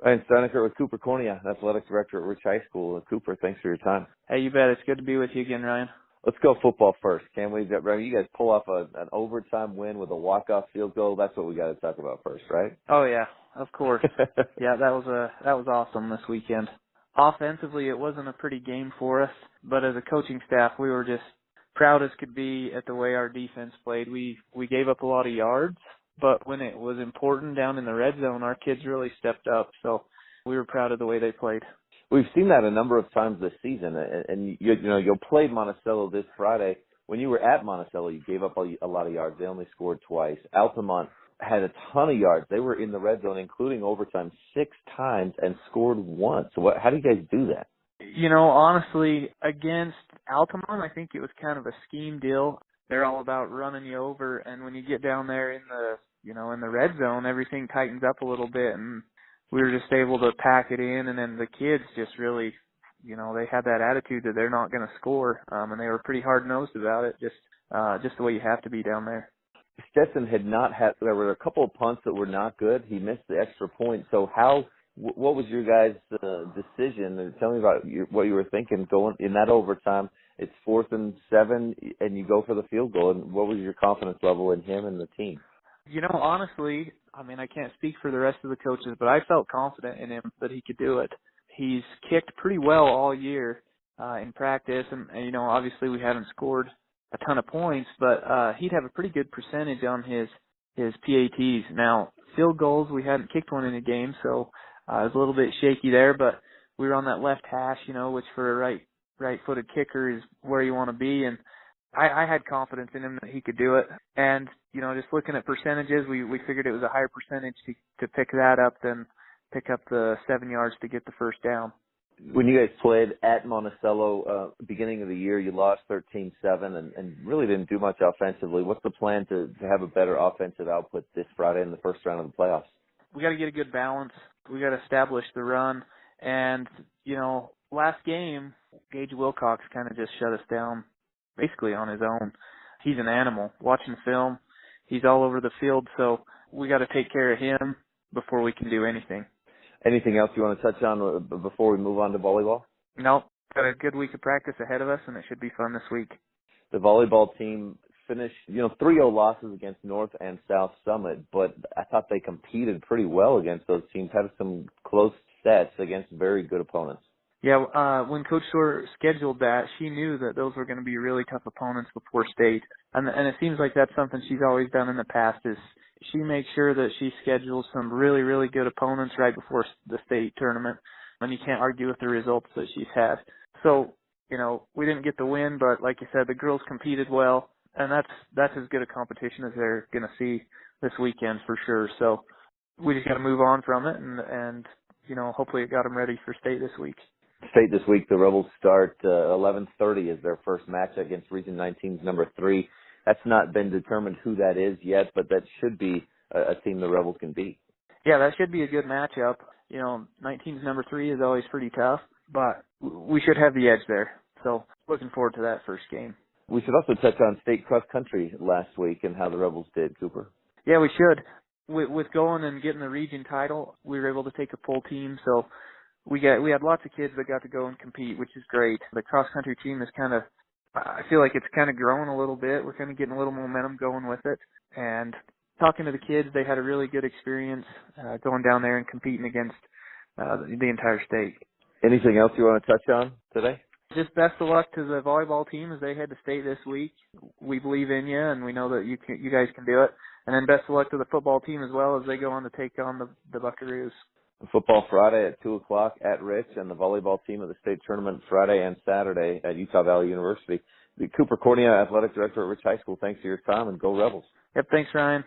Ryan Steinecker with Cooper Cornia, Athletic Director at Rich High School. Cooper, thanks for your time. Hey, you bet. It's good to be with you again, Ryan. Let's go football first. Can we? You guys pull off an overtime win with a walk-off field goal. That's what we got to talk about first, right? Oh yeah, of course. Yeah, that was awesome this weekend. Offensively, it wasn't a pretty game for us, but as a coaching staff, we were just proud as could be at the way our defense played. We gave up a lot of yards, but when it was important down in the red zone, our kids really stepped up. So we were proud of the way they played. We've seen that a number of times this season, and you'll play Monticello this Friday. When you were at Monticello, you gave up a lot of yards. They only scored twice. Altamont had a ton of yards. They were in the red zone, including overtime, 6 times and scored once. So how do you guys do that? Honestly, against Altamont, I think it was kind of a scheme deal. They're all about running you over, and when you get down there in the red zone, everything tightens up a little bit, and we were just able to pack it in, and then the kids just really, they had that attitude that they're not going to score, and they were pretty hard-nosed about it, just the way you have to be down there. Stetson there were a couple of punts that were not good. He missed the extra point. So what was your guys' decision? Tell me about what you were thinking going in that overtime. It's 4th and 7, and you go for the field goal. And what was your confidence level in him and the team? Honestly, I can't speak for the rest of the coaches, but I felt confident in him that he could do it. He's kicked pretty well all year in practice, and obviously we haven't scored a ton of points, but he'd have a pretty good percentage on his PATs. Now, field goals, we hadn't kicked one in a game, so it was a little bit shaky there, but we were on that left hash, which for a right-footed kicker is where you want to be, and I had confidence in him that he could do it. And, just looking at percentages, we figured it was a higher percentage to pick that up than pick up the 7 yards to get the first down. When you guys played at Monticello, beginning of the year, you lost 13-7 and really didn't do much offensively. What's the plan to have a better offensive output this Friday in the first round of the playoffs? We got to get a good balance. We got to establish the run. And, last game, Gage Wilcox kind of just shut us down basically on his own. He's an animal. Watching film, he's all over the field, so we got to take care of him before we can do anything. Anything else you want to touch on before we move on to volleyball? Nope. Got a good week of practice ahead of us, and it should be fun this week. The volleyball team finished, 3-0 losses against North and South Summit, but I thought they competed pretty well against those teams, had some close sets against very good opponents. Yeah, when Coach Shore scheduled that, she knew that those were going to be really tough opponents before state. And it seems like that's something she's always done in the past is she makes sure that she schedules some really, really good opponents right before the state tournament. And you can't argue with the results that she's had. So, we didn't get the win, but like you said, the girls competed well. And that's as good a competition as they're going to see this weekend for sure. So we just got to move on from it and hopefully it got them ready for state this week. State this week, the Rebels start 11:30 as their first match against Region 19's number 3. That's not been determined who that is yet, but that should be a team the Rebels can beat. Yeah, that should be a good matchup. 19's number 3 is always pretty tough, but we should have the edge there. So looking forward to that first game. We should also touch on state cross country last week and how the Rebels did, Cooper. Yeah, we should. With going and getting the region title, we were able to take a full team, so we had lots of kids that got to go and compete, which is great. The cross-country team is I feel like it's kind of growing a little bit. We're kind of getting a little momentum going with it. And talking to the kids, they had a really good experience going down there and competing against the entire state. Anything else you want to touch on today? Just best of luck to the volleyball team as they head to state this week. We believe in you, and we know that you guys can do it. And then best of luck to the football team as well as they go on to take on the Buckaroos. Football Friday at 2 o'clock at Rich, and the volleyball team of the state tournament Friday and Saturday at Utah Valley University. The Cooper Cornia, Athletic Director at Rich High School, thanks for your time, and go Rebels. Yep, thanks, Ryan.